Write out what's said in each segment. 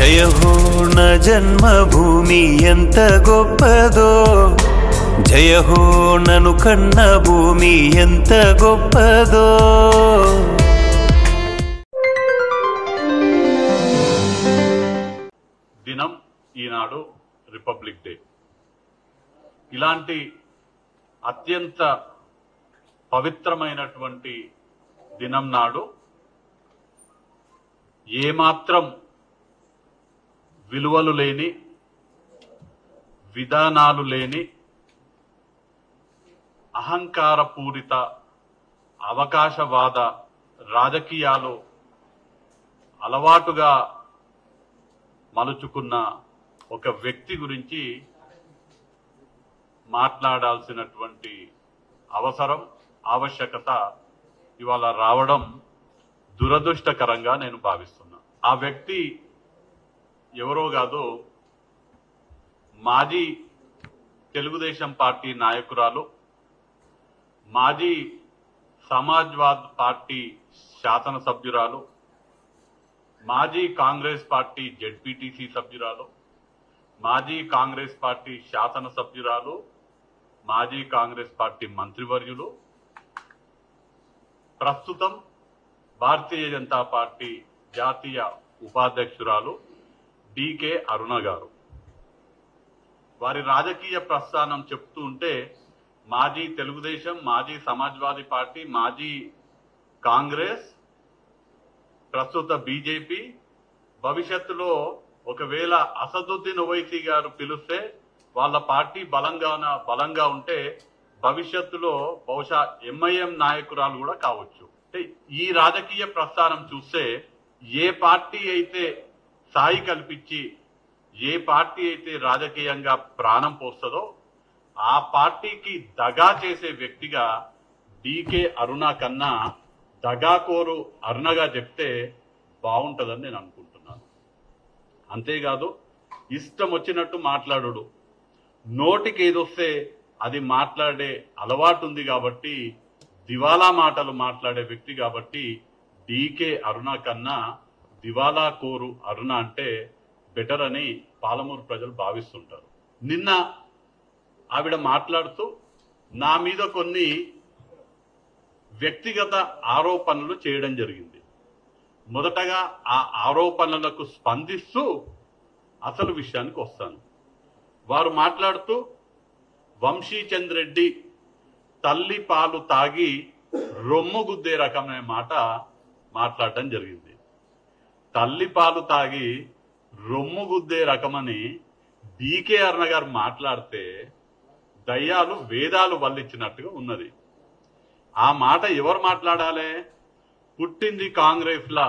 జయ హో నా జన్మభూమి ఎంత గొప్పదో, జయ హో నను కన్న భూమి ఎంత గొప్పదో. దినం ఈనాడు రిపబ్లిక్ డే. ఇలాంటి అత్యంత పవిత్రమైనటువంటి దినం నాడు ఏమాత్రం విలువలు లేని, విధానాలు లేని, అహంకారపూరిత అవకాశవాద రాజకీయాలు అలవాటుగా మలుచుకున్న ఒక వ్యక్తి గురించి మాట్లాడాల్సినటువంటి అవసరం, ఆవశ్యకత ఇవాళ రావడం దురదృష్టకరంగా నేను భావిస్తున్నా. ఆ వ్యక్తి ఎవరో కాదు, మాజీ తెలుగుదేశం పార్టీ నాయకురాలు, మాజీ సమాజ్వాద్ పార్టీ శాసనసభ్యురాలు, మాజీ కాంగ్రెస్ పార్టీ జెడ్పీటీసీ సభ్యురాలు, మాజీ కాంగ్రెస్ పార్టీ శాసనసభ్యురాలు, మాజీ కాంగ్రెస్ పార్టీ మంత్రివర్యులు, ప్రస్తుతం భారతీయ జనతా పార్టీ జాతీయ ఉపాధ్యక్షురాలు డికే అరుణ గారు. వారి రాజకీయ ప్రస్థానం చెప్తూ ఉంటే మాజీ తెలుగుదేశం, మాజీ సమాజ్వాదీ పార్టీ, మాజీ కాంగ్రెస్, ప్రస్తుత బీజేపీ, భవిష్యత్తులో ఒకవేళ అసదుద్దీన్ ఓవైసీ గారు పిలిస్తే వాళ్ళ పార్టీ బలంగా ఉంటే భవిష్యత్తులో బహుశా ఎంఐఎం నాయకురాలు కూడా కావచ్చు. అంటే ఈ రాజకీయ ప్రస్థానం చూస్తే ఏ పార్టీ అయితే స్థాయి కల్పించి, ఏ పార్టీ అయితే రాజకీయంగా ప్రాణం పోస్తుందో ఆ పార్టీకి దగా చేసే వ్యక్తిగా డికే అరుణ కన్నా దగాకోరు అరుణగా చెప్తే బాగుంటుందని నేను అనుకుంటున్నాను. అంతేకాదు, ఇష్టం వచ్చినట్టు మాట్లాడు, నోటికి ఏదొస్తే అది మాట్లాడే అలవాటు ఉంది కాబట్టి, దివాలా మాటలు మాట్లాడే వ్యక్తి కాబట్టి డికే అరుణ కన్నా దివాలా కోరు అరుణ అంటే బెటర్ అని పాలమూరు ప్రజలు భావిస్తుంటారు. నిన్న ఆవిడ మాట్లాడుతూ నా మీద కొన్ని వ్యక్తిగత ఆరోపణలు చేయడం జరిగింది. మొదటగా ఆ ఆరోపణలకు స్పందిస్తూ అసలు విషయానికి వస్తాను. వారు మాట్లాడుతూ వంశీచంద్ర రెడ్డి తల్లి పాలు తాగి రొమ్ము గుద్దే రకమైన మాట మాట్లాడటం జరిగింది. తల్లి పాలు తాగి రొమ్ము గుద్దే రకమని డికే అరుణ గారు మాట్లాడితే దయ్యాలు వేదాలు వల్లించినట్టుగా ఉన్నది. ఆ మాట ఎవరు మాట్లాడాలి? పుట్టింది కాంగ్రెస్ లా,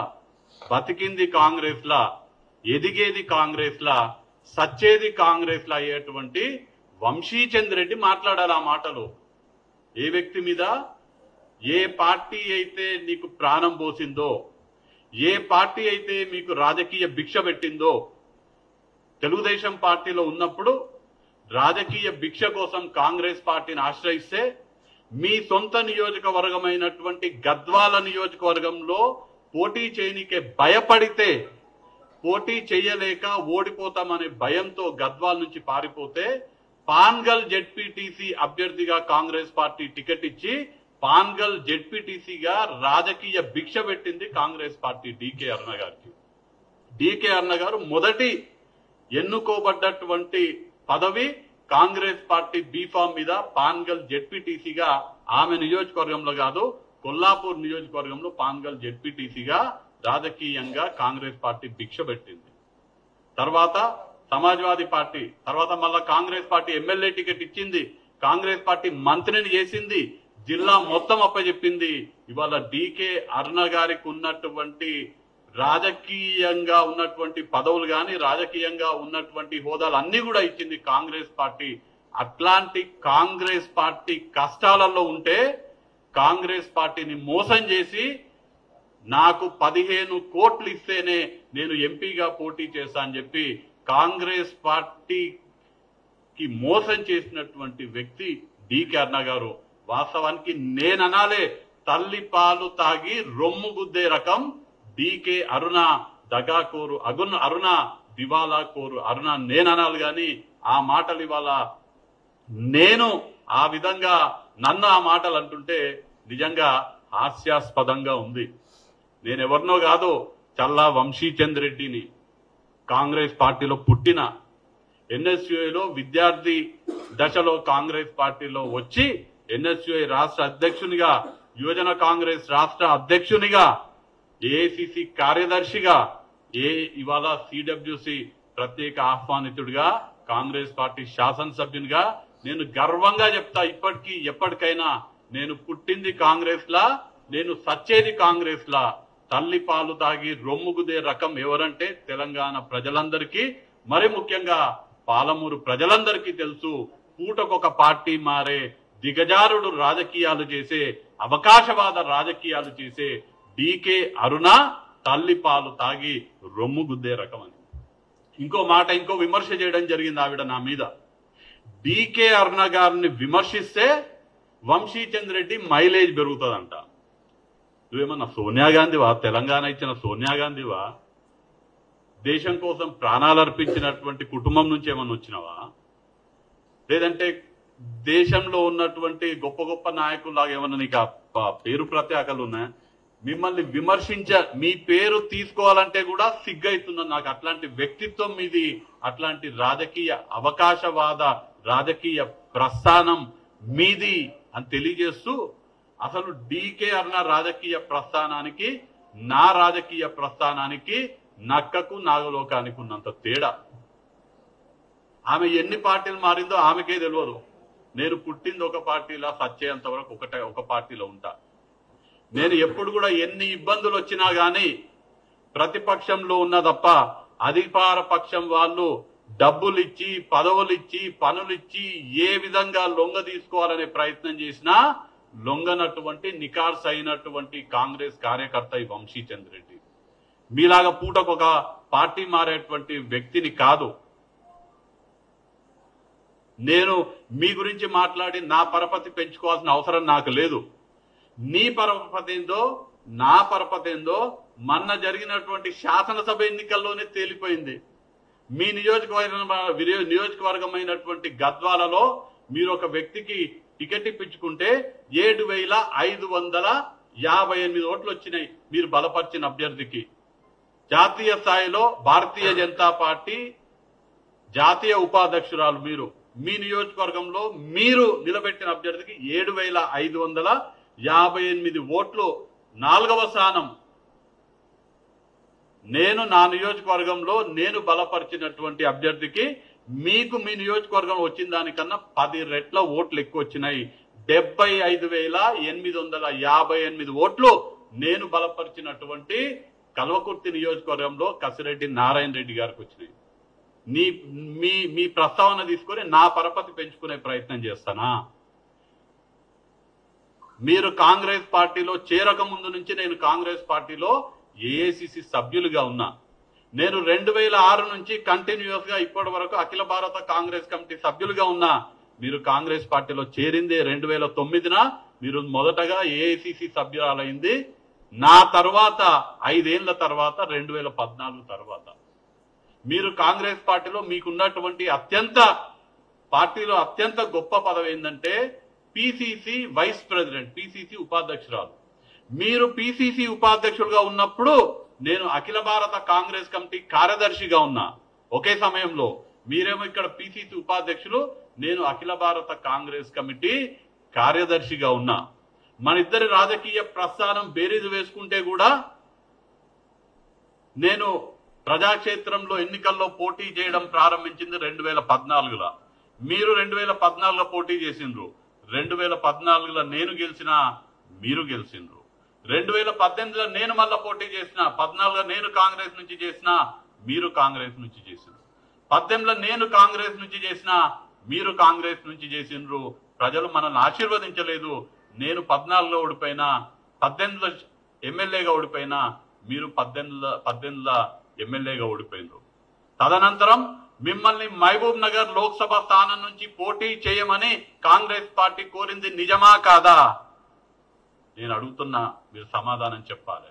బతికింది కాంగ్రెస్ లా, ఎదిగేది కాంగ్రెస్ లా, సచ్చేది కాంగ్రెస్ లా అయ్యేటువంటి వంశీచంద్ర రెడ్డి మాట్లాడాలి ఆ మాటలు. ఏ వ్యక్తి మీద? ఏ పార్టీ అయితే నీకు ప్రాణం పోసిందో, ఏ పార్టీ అయితే మీకు రాజకీయ భిక్ష పెట్టిందో, తెలుగుదేశం పార్టీలో ఉన్నప్పుడు రాజకీయ భిక్ష కోసం కాంగ్రెస్ పార్టీని ఆశ్రయిస్తే మీ సొంత నియోజకవర్గమైనటువంటి గద్వాల నియోజకవర్గంలో పోటీ చేయనికే భయపడితే, పోటీ చేయలేక ఓడిపోతామనే భయంతో గద్వాల నుంచి పారిపోతే పాన్గల్ జెడ్పీటీసీ అభ్యర్థిగా కాంగ్రెస్ పార్టీ టికెట్ ఇచ్చి పాన్గల్ జెడ్పీటీసీగా రాజకీయ భిక్ష పెట్టింది కాంగ్రెస్ పార్టీ డికే అరుణ గారికి. డికే అరుణ గారు మొదటి ఎన్నుకోబడ్డటువంటి పదవి కాంగ్రెస్ పార్టీ బీఫామ్ మీద పాన్గల్ జెడ్పీటీసీగా, ఆమె నియోజకవర్గంలో కాదు కొల్లాపూర్ నియోజకవర్గంలో పాన్గల్ జెడ్పీటీసీగా రాజకీయంగా కాంగ్రెస్ పార్టీ భిక్ష పెట్టింది. తర్వాత సమాజ్వాదీ పార్టీ, తర్వాత మళ్ళా కాంగ్రెస్ పార్టీ ఎమ్మెల్యే టికెట్ ఇచ్చింది, కాంగ్రెస్ పార్టీ మంత్రిని చేసింది, జిల్లా మొత్తం అప్పచెప్పింది. ఇవాళ డికే అరుణ గారికి ఉన్నటువంటి రాజకీయంగా ఉన్నటువంటి పదవులు కానీ, రాజకీయంగా ఉన్నటువంటి హోదాలు అన్ని కూడా ఇచ్చింది కాంగ్రెస్ పార్టీ. అట్లాంటి కాంగ్రెస్ పార్టీ కష్టాలలో ఉంటే కాంగ్రెస్ పార్టీని మోసం చేసి నాకు 15 కోట్లు ఇస్తేనే నేను ఎంపీగా పోటీ చేస్తా అని చెప్పి కాంగ్రెస్ పార్టీకి మోసం చేసినటువంటి వ్యక్తి డికే అరుణ గారు. వాస్తవానికి నేననాలే, తల్లి పాలు తాగి రొమ్ము గుద్దే రకం డికే అరుణ, దగాకోరు అరుణ దివాలా కోరు అరుణ నేను అనాలి కానీ ఆ మాటలు ఇవాళ నేను ఆ విధంగా నన్ను ఆ మాటలు అంటుంటే నిజంగా హాస్యాస్పదంగా ఉంది. నేను ఎవరినో కాదు, చల్లా వంశీచంద్ రెడ్డిని, కాంగ్రెస్ పార్టీలో పుట్టిన, ఎన్ఎస్యుఐలో విద్యార్థి దశలో కాంగ్రెస్ పార్టీలో వచ్చి ఎన్ఎస్యుఐ రాష్ట్ర అధ్యక్షునిగా, యువజన కాంగ్రెస్ రాష్ట్ర అధ్యక్షునిగా, ఏఐసిసి కార్యదర్శిగా, ఇవాళ సిడబ్ల్యూసి ప్రత్యేక ఆహ్వానితుడిగా, కాంగ్రెస్ పార్టీ శాసనసభ్యునిగా నేను గర్వంగా చెప్తా. ఇప్పటికీ ఎప్పటికైనా నేను పుట్టింది కాంగ్రెస్ లా, నేను సచ్చేది కాంగ్రెస్ లా. తల్లి పాలు తాగి రొమ్ముగుదే రకం ఎవరంటే తెలంగాణ ప్రజలందరికీ, మరి ముఖ్యంగా పాలమూరు ప్రజలందరికీ తెలుసు. పూటకొక పార్టీ మారే దిగజారుడు రాజకీయాలు చేసే, అవకాశవాద రాజకీయాలు చేసే డీకే అరుణ తల్లి పాలు తాగి రొమ్ముగుద్దే రకం అని ఇంకో మాట, ఇంకో విమర్శ చేయడం జరిగింది ఆవిడ నా మీద. డీకే అరుణ గారిని విమర్శిస్తే వంశీచంద్ రెడ్డి మైలేజ్ పెరుగుతుందంట. నువ్వేమన్నా సోనియా గాంధీవా? తెలంగాణ ఇచ్చిన సోనియా గాంధీవా? దేశం కోసం ప్రాణాలు అర్పించినటువంటి కుటుంబం నుంచి ఏమన్నా వచ్చినావా? లేదంటే దేశంలో ఉన్నటువంటి గొప్ప గొప్ప నాయకుల్లాగా ఏమన్నా నీకు ఆ పేరు ప్రత్యేకలు ఉన్నాయా? మిమ్మల్ని మీ పేరు తీసుకోవాలంటే కూడా సిగ్గైతున్నది నాకు. అట్లాంటి వ్యక్తిత్వం మీది, అట్లాంటి రాజకీయ అవకాశవాద రాజకీయ ప్రస్థానం మీది అని తెలియజేస్తూ, అసలు డీకే అరుణ రాజకీయ ప్రస్థానానికి, నా రాజకీయ ప్రస్థానానికి, నక్కకు నాగలోకానికి ఉన్నంత తేడా. ఆమె ఎన్ని పార్టీలు మారిందో ఆమెకే తెలియదు. నేను పుట్టింది ఒక పార్టీలో, సచ్చేంత వరకు ఒక పార్టీలో ఉంటా. నేను ఎప్పుడు కూడా ఎన్ని ఇబ్బందులు వచ్చినా గానీ ప్రతిపక్షంలో ఉన్న తప్ప అధికార పక్షం వాళ్ళు డబ్బులు ఇచ్చి, పదవులు ఇచ్చి, పనులు ఇచ్చి ఏ విధంగా లొంగ తీసుకోవాలనే ప్రయత్నం చేసినా లొంగనటువంటి నికార్స్ అయినటువంటి కాంగ్రెస్ కార్యకర్త ఈ వంశీచంద్ రెడ్డి. మీలాగా పూటకొక పార్టీ మారేటువంటి వ్యక్తిని కాదు. నేను మీ గురించి మాట్లాడి నా పరపతి పెంచుకోవాల్సిన అవసరం నాకు లేదు. నీ పరపతి ఏందో, నా పరపతి ఏందో మొన్న జరిగినటువంటి శాసనసభ ఎన్నికల్లోనే తేలిపోయింది. మీ నియోజకవర్గమైనటువంటి గద్వాలలో మీరు ఒక వ్యక్తికి టికెట్ ఇప్పించుకుంటే 7,558 ఓట్లు వచ్చినాయి మీరు బలపరిచిన అభ్యర్థికి. జాతీయ స్థాయిలో భారతీయ జనతా పార్టీ జాతీయ ఉపాధ్యక్షురాలు మీరు, మీ నియోజకవర్గంలో మీరు నిలబెట్టిన అభ్యర్థికి 7,558 ఓట్లు, 4వ స్థానం. నేను నా నియోజకవర్గంలో నేను బలపరిచినటువంటి అభ్యర్థికి మీకు మీ నియోజకవర్గం వచ్చిన దానికన్నా 10 రెట్ల ఓట్లు ఎక్కువ వచ్చినాయి. 75,858 ఓట్లు నేను బలపరిచినటువంటి కల్వకుర్తి నియోజకవర్గంలో కసిరెడ్డి నారాయణ రెడ్డి గారికి వచ్చినాయి. మీ ప్రస్తావన తీసుకొని నా పరపతి పెంచుకునే ప్రయత్నం చేస్తానా? మీరు కాంగ్రెస్ పార్టీలో చేరక ముందు నుంచి నేను కాంగ్రెస్ పార్టీలో ఏఐసిసి సభ్యులుగా ఉన్నా. నేను 2006 నుంచి కంటిన్యూస్ గా ఇప్పటి వరకు అఖిల భారత కాంగ్రెస్ కమిటీ సభ్యులుగా ఉన్నా. మీరు కాంగ్రెస్ పార్టీలో చేరిందే 2009న. మీరు మొదటగా ఏఐసిసి సభ్యురాలైంది నా తర్వాత 5 ఏళ్ల తర్వాత 2014 తర్వాత. మీరు కాంగ్రెస్ పార్టీలో మీకున్నటువంటి పార్టీలో అత్యంత గొప్ప పదవి ఏంటంటే పిసిసి వైస్ ప్రెసిడెంట్, పిసిసి ఉపాధ్యక్షురాలు. మీరు పిసిసి ఉపాధ్యక్షులుగా ఉన్నప్పుడు నేను అఖిల భారత కాంగ్రెస్ కమిటీ కార్యదర్శిగా ఉన్నా. ఒకే సమయంలో మీరేమో ఇక్కడ పిసిసి ఉపాధ్యక్షులు, నేను అఖిల భారత కాంగ్రెస్ కమిటీ కార్యదర్శిగా ఉన్నా. మన ఇద్దరి రాజకీయ ప్రస్థానం బేరీజు వేసుకుంటే కూడా నేను ప్రజాక్షేత్రంలో ఎన్నికల్లో పోటీ చేయడం ప్రారంభించింది 2014లో. మీరు 2014లో పోటీ చేసిండ్రు. 2014లో నేను గెలిచినా, మీరు గెలిచిండ్రు. 2018లో నేను మళ్ళా పోటీ చేసిన, 14లో నేను కాంగ్రెస్ నుంచి చేసిన, మీరు కాంగ్రెస్ నుంచి చేసిండ్రు. 18లో నేను కాంగ్రెస్ నుంచి చేసిన, మీరు కాంగ్రెస్ నుంచి చేసిండ్రు. ప్రజలు మనల్ని ఆశీర్వదించలేదు. నేను 14లో ఓడిపోయినా, 18లో ఎమ్మెల్యేగా ఓడిపోయినా, మీరు 18లో ఎమ్మెల్యేగా ఓడిపోయినారు. తదనంతరం మిమ్మల్ని మహబూబ్ నగర్ లోక్సభ స్థానం నుంచి పోటీ చేయమని కాంగ్రెస్ పార్టీ కోరింది నిజమా కాదా? నేను అడుగుతున్నా, మీరు సమాధానం చెప్పాలి.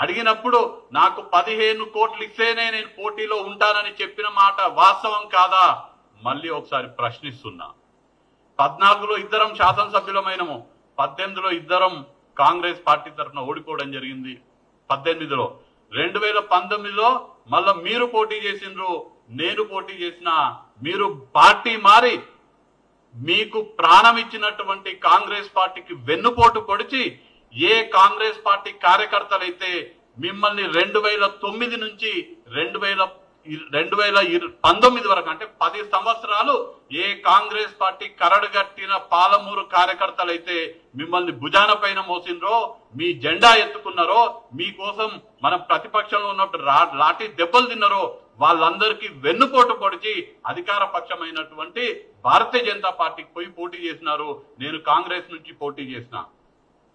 అడిగినప్పుడు నాకు 15 కోట్లు ఇస్తేనే నేను పోటీలో ఉంటానని చెప్పిన మాట వాస్తవం కాదా? మళ్ళీ ఒకసారి ప్రశ్నిస్తున్నా. 14లో ఇద్దరం శాసనసభ్యులమైనము, 18లో ఇద్దరం కాంగ్రెస్ పార్టీ తరఫున ఓడిపోవడం జరిగింది. 18లో 2019లో మళ్ళా మీరు పోటీ చేసిండ్రు, నేను పోటీ చేసిన. మీరు పార్టీ మారి మీకు ప్రాణం ఇచ్చినటువంటి కాంగ్రెస్ పార్టీకి వెన్నుపోటు పొడిచి ఏ కాంగ్రెస్ పార్టీ కార్యకర్తలైతే మిమ్మల్ని 2009 నుంచి 2019 వరకు అంటే 10 సంవత్సరాలు ఏ కాంగ్రెస్ పార్టీ కరడుగట్టిన పాలమూరు కార్యకర్తలైతే మిమ్మల్ని భుజాన పైన మోసిండ్రో, మీ జెండా ఎత్తుకున్నారో, మీకోసం మనం ప్రతిపక్షంలో ఉన్నప్పుడు లాఠీ దెబ్బలు తిన్నారో వాళ్ళందరికీ వెన్నుపోటు పొడిచి అధికార పక్షమైనటువంటి భారతీయ జనతా పార్టీకి పోయి పోటీ చేసినారు. నేను కాంగ్రెస్ నుంచి పోటీ చేసిన.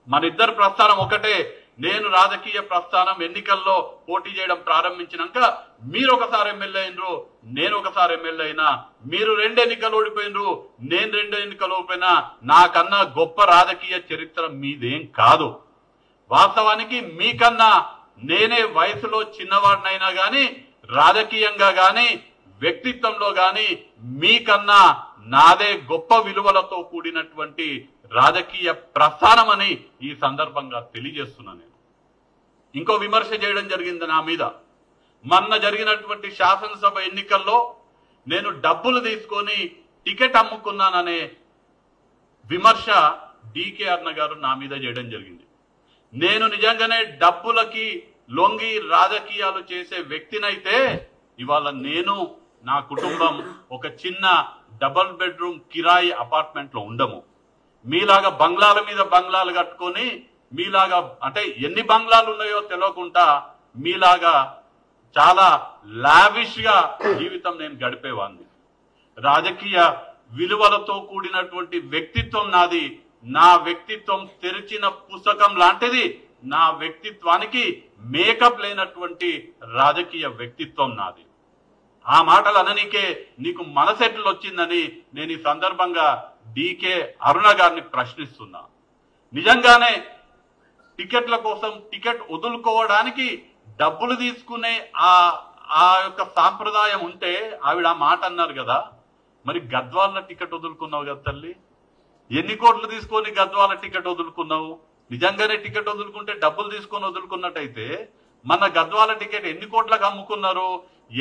మన ఇద్దరు ప్రస్థానం ఒకటే. నేను రాజకీయ ప్రస్థానం ఎన్నికల్లో పోటీ చేయడం ప్రారంభించినాక మీరు ఒకసారి ఎమ్మెల్యే అయినరు, నేను ఒకసారి ఎమ్మెల్యే అయినా. మీరు 2 ఎన్నికలు ఓడిపోయినరు, నేను 2 ఎన్నికలు ఓడిపోయినా. నాకన్నా గొప్ప రాజకీయ చరిత్ర మీదేం కాదు. వాస్తవానికి మీకన్నా నేనే వయసులో చిన్నవాడినైనా గాని, రాజకీయంగా గాని, వ్యక్తిత్వంలో గాని మీకన్నా నాదే గొప్ప విలువలతో కూడినటువంటి రాజకీయ ప్రస్థానమని ఈ సందర్భంగా తెలియజేస్తున్నాను. నేను ఇంకో విమర్శ చేయడం జరిగింది నా మీద. మొన్న జరిగినటువంటి శాసనసభ ఎన్నికల్లో నేను డబ్బులు తీసుకొని టికెట్ అమ్ముకున్నాననే విమర్శ డీకే అరుణ గారు నా మీద చేయడం జరిగింది. నేను నిజంగానే డబ్బులకి లొంగి రాజకీయాలు చేసే వ్యక్తినైతే ఇవాళ నేను, నా కుటుంబం ఒక చిన్న డబుల్ బెడ్రూమ్ కిరాయి అపార్ట్మెంట్ లో ఉండము. మీలాగా బంగ్లాల మీద బంగ్లాలు కట్టుకొని, మీలాగా అంటే ఎన్ని బంగ్లాలు ఉన్నాయో తెలియకుండా మీలాగా చాలా లావిష్ గా జీవితం నేను గడిపేవాడిని. రాజకీయ విలువలతో కూడినటువంటి వ్యక్తిత్వం నాది. నా వ్యక్తిత్వం తెరిచిన పుస్తకం లాంటిది. నా వ్యక్తిత్వానికి మేకప్ లేనటువంటి రాజకీయ వ్యక్తిత్వం నాది. ఆ మాటలు అననీకే నీకు మనసెట్లు వచ్చిందని నేను ఈ సందర్భంగా డీకే అరుణ గారిని ప్రశ్నిస్తున్నా. నిజంగానే టికెట్ల కోసం టికెట్ వదులుకోవడానికి డబ్బులు తీసుకునే ఆ యొక్క సాంప్రదాయం ఉంటే ఆవిడ ఆ మాట అన్నారు కదా, మరి గద్వాల టికెట్ వదులుకున్నావు కదా తల్లి. ఎన్ని కోట్లు తీసుకొని గద్వాల టికెట్ వదులుకున్నావు? నిజంగానే టికెట్ వదులుకుంటే డబ్బులు తీసుకొని వదులుకున్నట్టయితే మన గద్వాల టికెట్ ఎన్ని కోట్లకు అమ్ముకున్నారు,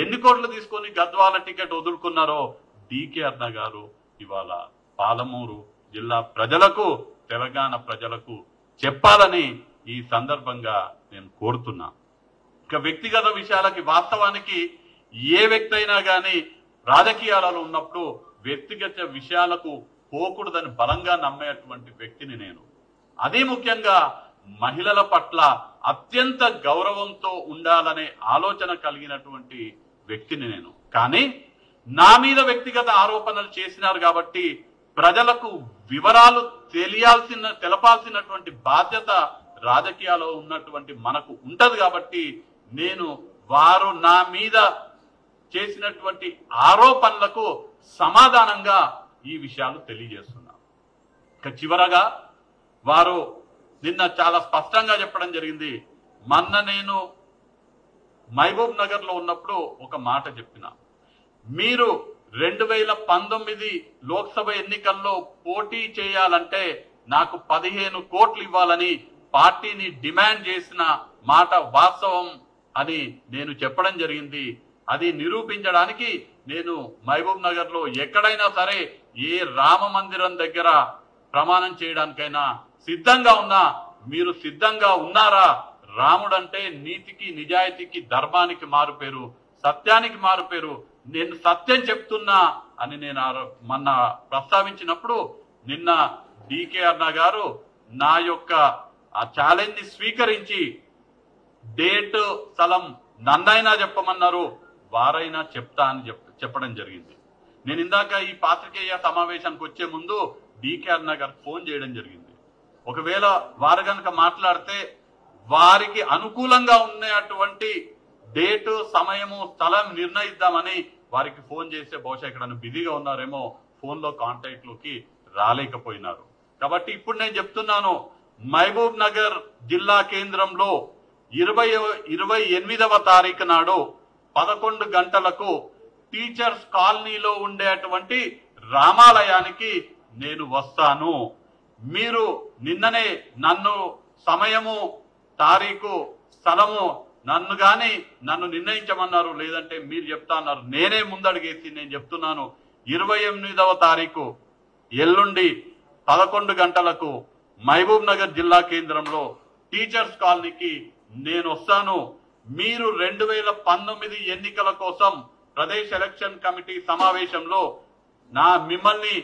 ఎన్ని కోట్లు తీసుకొని గద్వాల టికెట్ వదులుకున్నారో డీకే అరుణ గారు ఇవాళ పాలమూరు జిల్లా ప్రజలకు, తెలంగాణ ప్రజలకు చెప్పాలని ఈ సందర్భంగా నేను కోరుతున్నా. ఇక వ్యక్తిగత విషయాలకి, వాస్తవానికి ఏ వ్యక్తి అయినా కానీ రాజకీయాలలో ఉన్నప్పుడు వ్యక్తిగత విషయాలకు పోకూడదని బలంగా నమ్మేటువంటి వ్యక్తిని నేను. అదే ముఖ్యంగా మహిళల పట్ల అత్యంత గౌరవంతో ఉండాలనే ఆలోచన కలిగినటువంటి వ్యక్తిని నేను. కానీ నా మీద వ్యక్తిగత ఆరోపణలు చేసినారు కాబట్టి ప్రజలకు వివరాలు తెలపాల్సినటువంటి బాధ్యత రాజకీయాల్లో ఉన్నటువంటి మనకు ఉంటది. కాబట్టి నేను వారు నా మీద చేసినటువంటి ఆరోపణలకు సమాధానంగా ఈ విషయాలు తెలియజేస్తున్నా. ఇక చివరగా వారు నిన్న చాలా స్పష్టంగా చెప్పడం జరిగింది. మొన్న నేను మహబూబ్ నగర్ లో ఉన్నప్పుడు ఒక మాట చెప్పిన, మీరు 2019 లోక్సభ ఎన్నికల్లో పోటీ చేయాలంటే నాకు 15 కోట్లు ఇవ్వాలని పార్టీని డిమాండ్ చేసిన మాట వాస్తవం అని నేను చెప్పడం జరిగింది. అది నిరూపించడానికి నేను మహబూబ్ నగర్ లో ఎక్కడైనా సరే ఏ రామ మందిరం దగ్గర ప్రమాణం చేయడానికైనా సిద్ధంగా ఉన్నా. మీరు సిద్ధంగా ఉన్నారా? రాముడంటే నీతికి, నిజాయితీకి, ధర్మానికి మారుపేరు, సత్యానికి మారుపేరు. నేను సత్యం చెప్తున్నా అని నేను మొన్న ప్రస్తావించినప్పుడు నిన్న డీకే అరుణ గారు నా యొక్క ఆ ఛాలెంజ్ ని స్వీకరించి డేట్, స్థలం నన్నైనా చెప్పమన్నారు, వారైనా చెప్తా అని చెప్పడం జరిగింది. నేను ఇందాక ఈ పాత్రికేయ సమావేశానికి వచ్చే ముందు డీకే అరుణ గారికి ఫోన్ చేయడం జరిగింది. ఒకవేళ వారు కనుక మాట్లాడితే వారికి అనుకూలంగా ఉన్నటువంటి డేటు, సమయము, స్థలం నిర్ణయిద్దామని వారికి ఫోన్ చేస్తే బహుశా ఇక్కడ బిజీగా ఉన్నారేమో, ఫోన్ లో కాంటాక్ట్ లోకి రాలేకపోయినారు. కాబట్టి ఇప్పుడు నేను చెప్తున్నాను, మహబూబ్ నగర్ జిల్లా కేంద్రంలో 28వ తారీఖు నాడు 11 గంటలకు టీచర్స్ కాలనీలో ఉండేటువంటి రామాలయానికి నేను వస్తాను. మీరు నిన్ననే నన్ను సమయము, తారీఖు, స్థలము నన్ను నిర్ణయించమన్నారు, లేదంటే మీరు చెప్తా అన్నారు. నేనే ముందడుగేసి నేను చెప్తున్నాను, 28వ తారీఖు ఎల్లుండి 11 గంటలకు మహబూబ్ నగర్ జిల్లా కేంద్రంలో టీచర్స్ కాలనీకి నేను వస్తాను. మీరు 2019 ఎన్నికల కోసం ప్రదేశ్ ఎలక్షన్ కమిటీ సమావేశంలో మిమ్మల్ని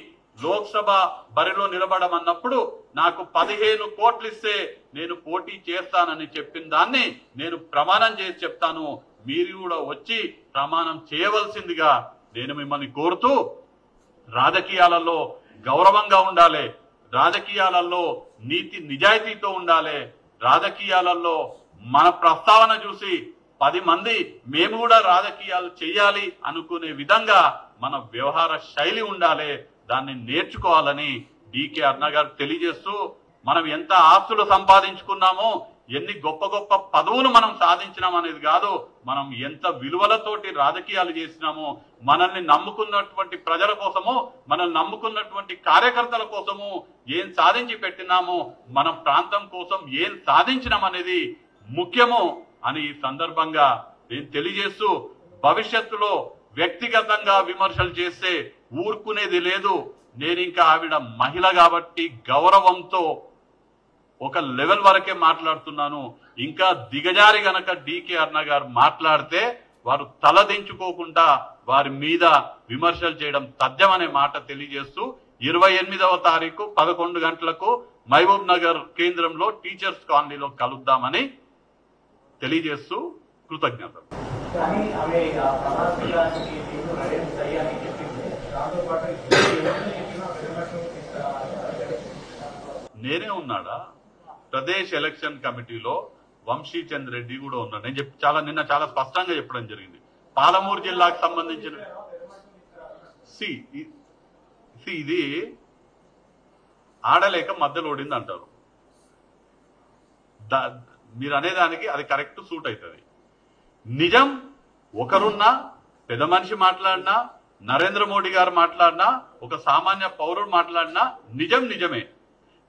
లోక్సభ బరిలో నిలబడమన్నప్పుడు నాకు 15 కోట్లు ఇస్తే నేను పోటీ చేస్తానని చెప్పిన దాన్ని నేను ప్రమాణం చేసి చెప్తాను. మీరు కూడా వచ్చి ప్రమాణం చేయవలసిందిగా నేను మిమ్మల్ని కోరుతూ, రాజకీయాలలో గౌరవంగా ఉండాలి, రాజకీయాలలో నీతి నిజాయితీతో ఉండాలి, రాజకీయాలలో మన ప్రస్తావన చూసి 10 మంది మేము కూడా రాజకీయాలు చేయాలి అనుకునే విధంగా మన వ్యవహార శైలి ఉండాలి, దాన్ని నేర్చుకోవాలని డికే అరుణ గారు తెలియజేస్తూ, మనం ఎంత ఆస్తులు సంపాదించుకున్నామో, ఎన్ని గొప్ప గొప్ప పదవులు మనం సాధించినాం అనేది కాదు, మనం ఎంత విలువలతోటి రాజకీయాలు చేసినామో, మనల్ని నమ్ముకున్నటువంటి ప్రజల కోసము, మనల్ని నమ్ముకున్నటువంటి కార్యకర్తల కోసము ఏం సాధించి పెట్టినామో, మన ప్రాంతం కోసం ఏం సాధించినాం అనేది ముఖ్యము అని ఈ సందర్భంగా నేను తెలియజేస్తూ, భవిష్యత్తులో వ్యక్తిగతంగా విమర్శలు చేస్తే ఊరుకునేది లేదు. నేను ఇంకా ఆవిడ మహిళ కాబట్టి గౌరవంతో ఒక లెవెల్ వరకే మాట్లాడుతున్నాను. ఇంకా దిగజారి గనక డికే అరుణ గారు మాట్లాడితే వారు తలదించుకోకుండా వారి మీద విమర్శలు చేయడం తథ్యమనే మాట తెలియజేస్తూ, 28వ తారీఖు 11 గంటలకు మహబూబ్ నగర్ కేంద్రంలో టీచర్స్ కాలనీలో కలుద్దామని తెలియజేస్తూ కృతజ్ఞతలు. నేనే ఉన్నాడా? ప్రదేశ్ ఎలక్షన్ కమిటీలో వంశీ చంద్ర రెడ్డి కూడా ఉన్నాడు. నేను నిన్న చాలా స్పష్టంగా చెప్పడం జరిగింది. పాలమూరు జిల్లాకు సంబంధించిన ఇది ఆడలేక మధ్యలో ఓడింది అంటారు. మీరు అనేదానికి అది కరెక్ట్ సూట్ అవుతుంది. నిజం ఒకరున్నా, పెద్ద మనిషి మాట్లాడినా, నరేంద్ర మోడీ గారు మాట్లాడినా, ఒక సామాన్య పౌరుడు మాట్లాడినా నిజం నిజమే.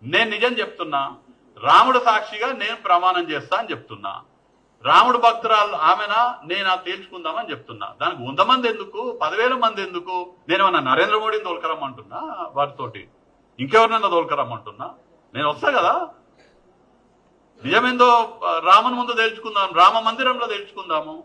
నేను నిజం చెప్తున్నా. రాముడు సాక్షిగా నేను ప్రమాణం చేస్తా అని చెప్తున్నా. రాముడు భక్తురాలు ఆమెనా నేనా తేల్చుకుందామని చెప్తున్నా. దానికి 100 మంది ఎందుకు, 10,000 మంది ఎందుకు? నేనేమన్నా నరేంద్ర మోడీని తోలుకరమ్మంటున్నా, వారితోటి ఇంకెవరినైనా తోలుకరమ్మంటున్నా? నేను వస్తా కదా. నిజమేందో రాముని ముందు తేల్చుకుందాం, రామ మందిరంలో తేల్చుకుందాము.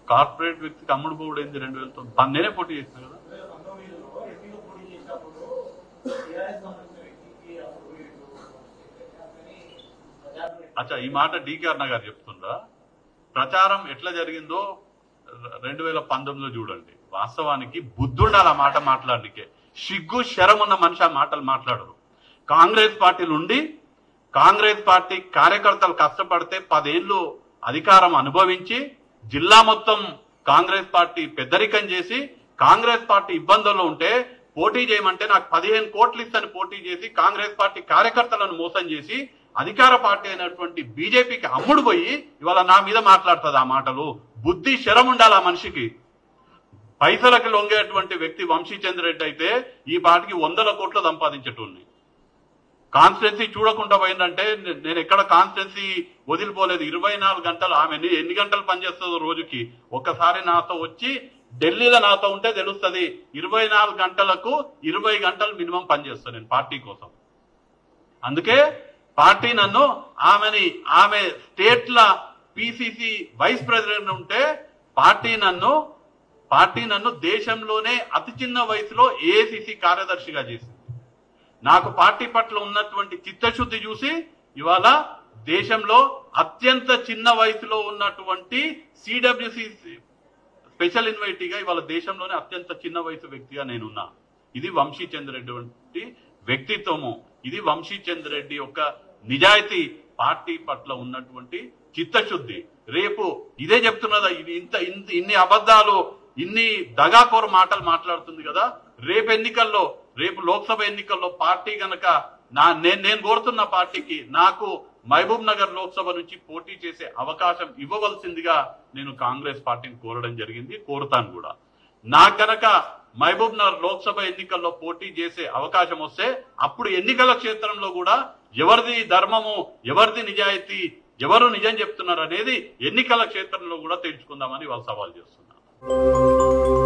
కార్పొరేట్ వ్యక్తికి అమ్ముడు పోవడం ఏంది? 2009 నేనే పోటీ చేసిన కదా. అచ్చా, ఈ మాట డికే అరుణ గారు చెప్తుందా? ప్రచారం ఎట్లా జరిగిందో 2019లో చూడండి. వాస్తవానికి బుద్ధుండాలి ఆ మాట మాట్లాడనికే. సిగ్గు శరం ఉన్న మనిషి ఆ మాటలు మాట్లాడరు. కాంగ్రెస్ పార్టీలు ఉండి, కాంగ్రెస్ పార్టీ కార్యకర్తలు కష్టపడితే 10 ఏళ్లు అధికారం అనుభవించి, జిల్లా మొత్తం కాంగ్రెస్ పార్టీ పెద్దరికం చేసి, కాంగ్రెస్ పార్టీ ఇబ్బందుల్లో ఉంటే పోటీ చేయమంటే నాకు 15 కోట్లు ఇస్తని పోటీ చేసి, కాంగ్రెస్ పార్టీ కార్యకర్తలను మోసం చేసి, అధికార పార్టీ అయినటువంటి బీజేపీకి అమ్ముడు పోయి ఇవాళ నా మీద మాట్లాడుతుంది ఆ మాటలు. బుద్ధి శరం ఉండాలి ఆ మనిషికి. పైసలకు లొంగేటువంటి వ్యక్తి వంశీ చంద్ర రెడ్డి అయితే ఈ పార్టీకి 100 కోట్లు సంపాదించేటోని. కాన్స్టిట్యున్సీ చూడకుండా పోయిందంటే నేను ఎక్కడ కాన్స్టిట్యున్సీ వదిలిపోలేదు. 24 గంటలు ఆమె ఎన్ని గంటలు పనిచేస్తుందో రోజుకి ఒక్కసారి నాతో వచ్చి ఢిల్లీలో నాతో ఉంటే తెలుస్తుంది. 24 గంటలకు 20 గంటలు మినిమం పనిచేస్తాను నేను పార్టీ కోసం. అందుకే పార్టీ నన్ను ఆమె స్టేట్ల పిసిసి వైస్ ప్రెసిడెంట్ ఉంటే పార్టీ నన్ను దేశంలోనే అతి చిన్న వయసులో ఏఐసిసి కార్యదర్శిగా చేసింది. నాకు పార్టీ పట్ల ఉన్నటువంటి చిత్తశుద్ధి చూసి ఇవాళ దేశంలో అత్యంత చిన్న వయసులో ఉన్నటువంటి సిడబ్ల్యూసి స్పెషల్ ఇన్వైటీగా ఇవాళ దేశంలోనే అత్యంత చిన్న వయసు వ్యక్తిగా నేనున్నా. ఇది వంశీ చంద్ర రెడ్డి వంటి వ్యక్తిత్వము. ఇది వంశీ చంద్ర రెడ్డి యొక్క నిజాయితీ, పార్టీ పట్ల ఉన్నటువంటి చిత్తశుద్ధి. రేపు ఇదే చెప్తున్నదా, ఇన్ని అబద్ధాలు ఇన్ని దగాకోర మాటలు మాట్లాడుతుంది కదా. రేపు లోక్సభ ఎన్నికల్లో పార్టీ గనక నేను కోరుతున్న పార్టీకి నాకు మహబూబ్ నగర్ లోక్సభ నుంచి పోటీ చేసే అవకాశం ఇవ్వవలసిందిగా నేను కాంగ్రెస్ పార్టీని కోరడం జరిగింది, కోరుతాను కూడా. నాకు గనక మహబూబ్ నగర్ లోక్సభ ఎన్నికల్లో పోటీ చేసే అవకాశం వస్తే అప్పుడు ఎన్నికల క్షేత్రంలో కూడా ఎవరిది ధర్మము, ఎవరిది నిజాయితీ, ఎవరు నిజం చెప్తున్నారు అనేది ఎన్నికల క్షేత్రంలో కూడా తెలుసుకుందామని వాళ్ళు సవాల్ చేస్తున్నారు.